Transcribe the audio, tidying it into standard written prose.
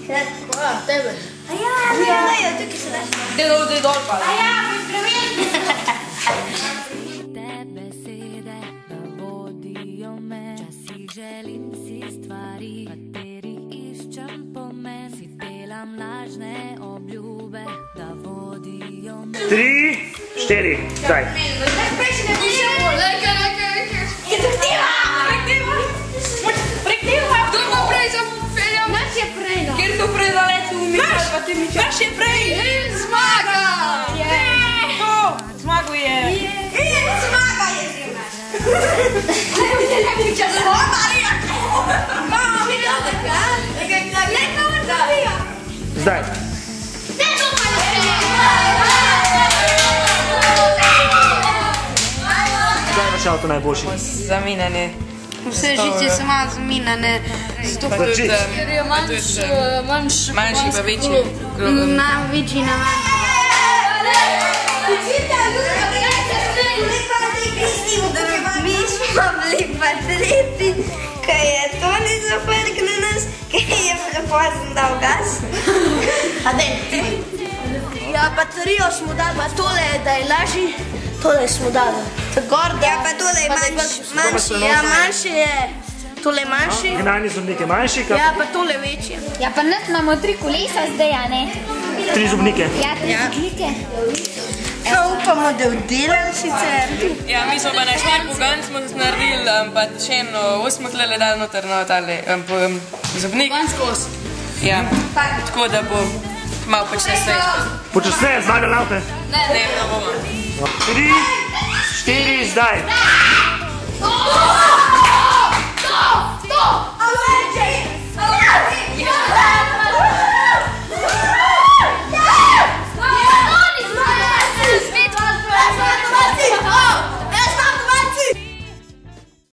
Hvala, tebe. Ja, tukaj se daš. Dej dol pa. Želim si stvari, katerih iščem pomen. Si delam lažne obljube, da vodijo me. 3, 4, zdaj. Detektiva! Prektiva! Kdo bo prej zapeljal? Naš je prej, no. Kjer to prej zaletel v Mičar, pa ti Mičar? Naš je prej! Zmaga! Zmago je. Zmaga je zima! Zdaj. Zdaj vaš avto najboljši. Zaminjanje. Vse žice so malo zaminjane. Vrčic. Ker je manjši pa večji. Večji na manjši. Mi smo bili pa tretji, kaj je Toni zaprl na nas, kaj je prepozno dal gas. A daj, ti. Ja, baterijo smo dali, pa tole, da je lažji, tole smo dali. Ja, pa tole je manjši. Ja, manjši je. Tole je manjši. Gnani zobnike manjši. Ja, pa tole večji. Ja, pa nas imamo 3 kolesa zdaj, a ne? 3 zobnike. Ja, 3 zobnike. Pa upamo, da vdelam sicer. Ja, mi smo pa na 4 pogan smo naredili, pa še eno 8 tlele dal noter na tale zobnik. Pogan skos. Ja, tako da bo malo počasneje. Počasneje, zmaga na avte. Ne, ne bomo. 3, 4, zdaj.